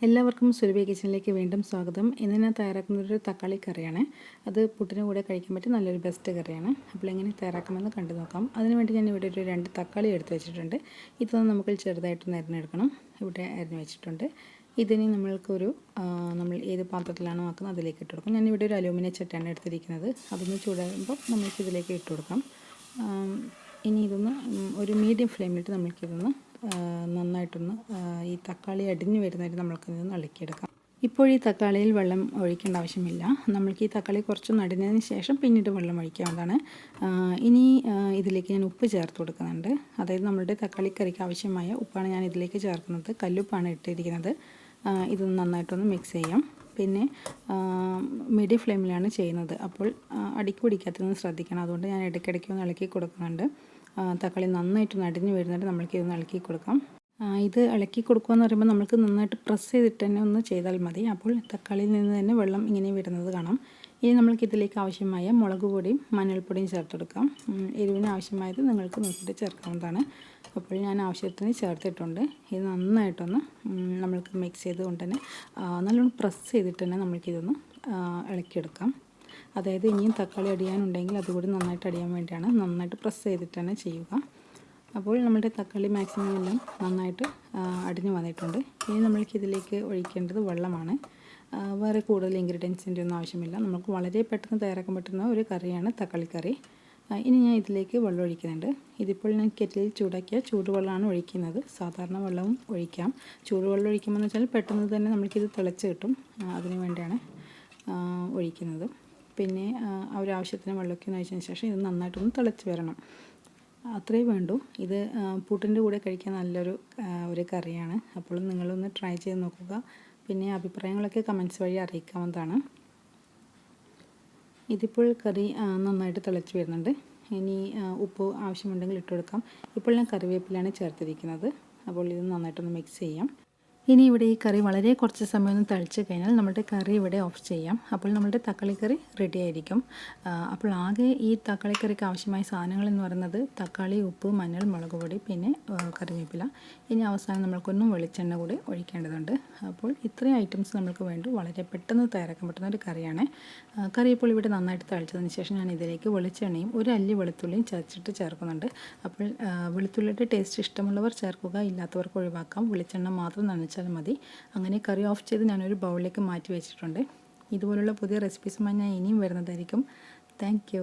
എല്ലാവർക്കും സുരഭി കിച്ചണിലേക്ക് വീണ്ടും സ്വാഗതം. ഇന്ന് ഞാൻ തയ്യാറാക്കുന്നൊരു തക്കാളി കറിയാണ്. അത് പുട്ടിന് കൂടെ കഴിക്കാൻ പറ്റിയ നല്ലൊരു ബെസ്റ്റ് കറിയാണ്. അപ്പോൾ എങ്ങനെ തയ്യാറാക്കാമെന്ന് കണ്ടു നോക്കാം. അതിനുവേണ്ടി ഞാൻ ഇവിടെ ഒരു 2 തക്കാളി എടുത്ത് വെച്ചിട്ടുണ്ട്. ഇതൊന്ന് നമുക്ക് ചെറുതായിട്ടൊന്ന് അരിഞ്ഞെടുക്കണം. ഇവിടെ അരിഞ്ഞ് വെച്ചിട്ടുണ്ട്. ഇതിന് നമ്മൾ ഏത് പാത്രത്തിലാണോ ആക്കുന്നത് അതിലേക്ക് ഇട്ട് കൊടുക്കാം. ഞാനിവിടെ ഒരു അലൂമിനിയം ചട്ടിയാണ് എടുത്തിരിക്കുന്നത്. അതൊന്ന് ചൂടാകുമ്പോൾ നമുക്കിതിലേക്ക് ഇട്ട് കൊടുക്കാം. ഇനി ഇതൊന്ന് ഒരു മീഡിയം ഫ്ലെയിമിലിട്ട് നമുക്കിതൊന്ന് നന്നായിട്ടൊന്ന് ഈ തക്കാളി അടിഞ്ഞു വരുന്നതായിട്ട് നമ്മൾക്കിതൊന്ന് ഇളക്കിയെടുക്കാം. ഇപ്പോൾ ഈ തക്കാളിയിൽ വെള്ളം ഒഴിക്കേണ്ട ആവശ്യമില്ല. നമ്മൾക്ക് ഈ തക്കാളി കുറച്ചൊന്ന് അടിഞ്ഞതിന് ശേഷം പിന്നീട് വെള്ളം ഒഴിക്കാവുന്നതാണ്. ഇനി ഇതിലേക്ക് ഞാൻ ഉപ്പ് ചേർത്ത് കൊടുക്കുന്നുണ്ട്. അതായത് നമ്മളുടെ തക്കാളിക്കറിക്ക് ആവശ്യമായ ഉപ്പാണ് ഞാൻ ഇതിലേക്ക് ചേർക്കുന്നത്. കല്ലുപ്പാണ് ഇട്ടിരിക്കുന്നത്. ഇതൊന്ന് നന്നായിട്ടൊന്ന് മിക്സ് ചെയ്യാം. പിന്നെ മീഡിയം ഫ്ലെയിമിലാണ് ചെയ്യുന്നത്. അപ്പോൾ അടിക്ക് പിടിക്കാത്തതൊന്ന് ശ്രദ്ധിക്കണം. അതുകൊണ്ട് ഞാൻ ഇടയ്ക്കിടയ്ക്ക് ഒന്ന് ഇളക്കി കൊടുക്കുന്നുണ്ട്. തക്കാളി നന്നായിട്ടൊന്ന് അടിഞ്ഞു വരുന്നുണ്ട്. നമ്മൾക്ക് ഇതൊന്ന് ഇളക്കി കൊടുക്കാം. ഇത് ഇളക്കി കൊടുക്കുക എന്ന് പറയുമ്പോൾ നമുക്ക് നന്നായിട്ട് പ്രസ് ചെയ്തിട്ട് തന്നെ ഒന്ന് ചെയ്താൽ മതി. അപ്പോൾ തക്കാളിയിൽ നിന്ന് തന്നെ വെള്ളം ഇങ്ങനെ വരുന്നത് കാണാം. ഇനി നമ്മൾക്ക് ഇതിലേക്ക് ആവശ്യമായ മുളക് പൊടിയും മഞ്ഞൾപ്പൊടിയും ചേർത്തെടുക്കാം. എരിവിന് ആവശ്യമായത് നിങ്ങൾക്ക് നോക്കിയിട്ട് ചേർക്കാവുന്നതാണ്. അപ്പോൾ ഞാൻ ആവശ്യത്തിന് ചേർത്തിട്ടുണ്ട്. ഇത് നന്നായിട്ടൊന്ന് നമ്മൾക്ക് മിക്സ് ചെയ്തുകൊണ്ട് തന്നെ നല്ലോണം പ്രസ് ചെയ്തിട്ട് തന്നെ നമ്മൾക്കിതൊന്ന് ഇളക്കിയെടുക്കാം. അതായത് ഇനിയും തക്കാളി അടിയാനുണ്ടെങ്കിൽ അതുകൂടി നന്നായിട്ട് അടിയാൻ വേണ്ടിയാണ് നന്നായിട്ട് പ്രസ് ചെയ്തിട്ട് തന്നെ ചെയ്യുക. അപ്പോൾ നമ്മുടെ തക്കാളി മാക്സിമം എല്ലാം നന്നായിട്ട് അടിഞ്ഞു വന്നിട്ടുണ്ട്. ഇനി നമ്മൾക്കിതിലേക്ക് ഒഴിക്കേണ്ടത് വെള്ളമാണ്. വേറെ കൂടുതൽ ഇൻഗ്രീഡിയൻസിൻ്റെ ഒന്നും ആവശ്യമില്ല. നമുക്ക് വളരെ പെട്ടെന്ന് തയ്യാറാക്കാൻ പറ്റുന്ന ഒരു കറിയാണ് തക്കാളിക്കറി. ഇനി ഞാൻ ഇതിലേക്ക് വെള്ളം ഒഴിക്കുന്നുണ്ട്. ഇതിപ്പോൾ ഞാൻ കെറ്റിലിൽ ചൂടാക്കിയ ചൂടുവെള്ളമാണ് ഒഴിക്കുന്നത്. സാധാരണ വെള്ളവും ഒഴിക്കാം. ചൂടുവെള്ളം ഒഴിക്കുമ്പോൾ വെച്ചാൽ പെട്ടെന്ന് തന്നെ നമുക്കിത് തിളച്ച് കിട്ടും. അതിനു വേണ്ടിയാണ് ഒഴിക്കുന്നത്. പിന്നെ ഒരാവശ്യത്തിന് വെള്ളമൊക്കെ ഒന്ന് ഒഴിച്ചതിന് ശേഷം ഇത് നന്നായിട്ടൊന്ന് തിളച്ച് വരണം. അത്രയേ വേണ്ടൂ. ഇത് പുട്ടിൻ്റെ കൂടെ കഴിക്കാൻ ഒരു കറിയാണ്. അപ്പോൾ നിങ്ങളൊന്ന് ട്രൈ ചെയ്ത് നോക്കുക. പിന്നെ അഭിപ്രായങ്ങളൊക്കെ കമൻറ്റ്സ് വഴി അറിയിക്കാവുന്നതാണ്. ഇതിപ്പോൾ കറി നന്നായിട്ട് തിളച്ച് വരുന്നുണ്ട്. ഇനി ഉപ്പ് ആവശ്യമുണ്ടെങ്കിൽ ഇട്ട് കൊടുക്കാം. ഇപ്പോൾ ഞാൻ കറിവേപ്പിലാണ് ചേർത്തിരിക്കുന്നത്. അപ്പോൾ ഇത് നന്നായിട്ടൊന്ന് മിക്സ് ചെയ്യാം. ഇനി ഇവിടെ ഈ കറി വളരെ കുറച്ച് സമയം ഒന്ന് തളിച്ച് കഴിഞ്ഞാൽ നമ്മുടെ കറി ഇവിടെ ഓഫ് ചെയ്യാം. അപ്പോൾ നമ്മുടെ തക്കാളിക്കറി റെഡി ആയിരിക്കും. അപ്പോൾ ആകെ ഈ തക്കാളിക്കറിക്ക് ആവശ്യമായ സാധനങ്ങൾ എന്ന് പറയുന്നത് തക്കാളി, ഉപ്പ്, മഞ്ഞൾ, മുളക് പൊടി, പിന്നെ കറിവേപ്പില. ഇനി അവസാനം നമ്മൾക്കൊന്നും വെളിച്ചെണ്ണ കൂടി ഒഴിക്കേണ്ടതുണ്ട്. അപ്പോൾ ഇത്രയും ഐറ്റംസ് നമ്മൾക്ക് വേണ്ടി വളരെ പെട്ടെന്ന് തയ്യാറാക്കാൻ പറ്റുന്ന ഒരു കറിയാണ്. കറി ഇപ്പോൾ ഇവിടെ നന്നായിട്ട് തളിച്ചതിന് ശേഷം ഞാൻ ഇതിലേക്ക് വെളിച്ചെണ്ണയും ഒരു അല്ലി വെളുത്തുള്ളിയും ചതച്ചിട്ട് ചേർക്കുന്നുണ്ട്. അപ്പോൾ വെളുത്തുള്ളിയുടെ ടേസ്റ്റ് ഇഷ്ടമുള്ളവർ ചേർക്കുക, ഇല്ലാത്തവർക്ക് ഒഴിവാക്കാം. വെളിച്ചെണ്ണ മാത്രം നനച്ചാൽ മതി. അങ്ങനെ കറി ഓഫ് ചെയ്ത് ഞാനൊരു ബൗളിലേക്ക് മാറ്റി വെച്ചിട്ടുണ്ട്. ഇതുപോലുള്ള പുതിയ റെസിപ്പീസുമായി ഞാൻ ഇനിയും വരുന്നതായിരിക്കും. Thank you.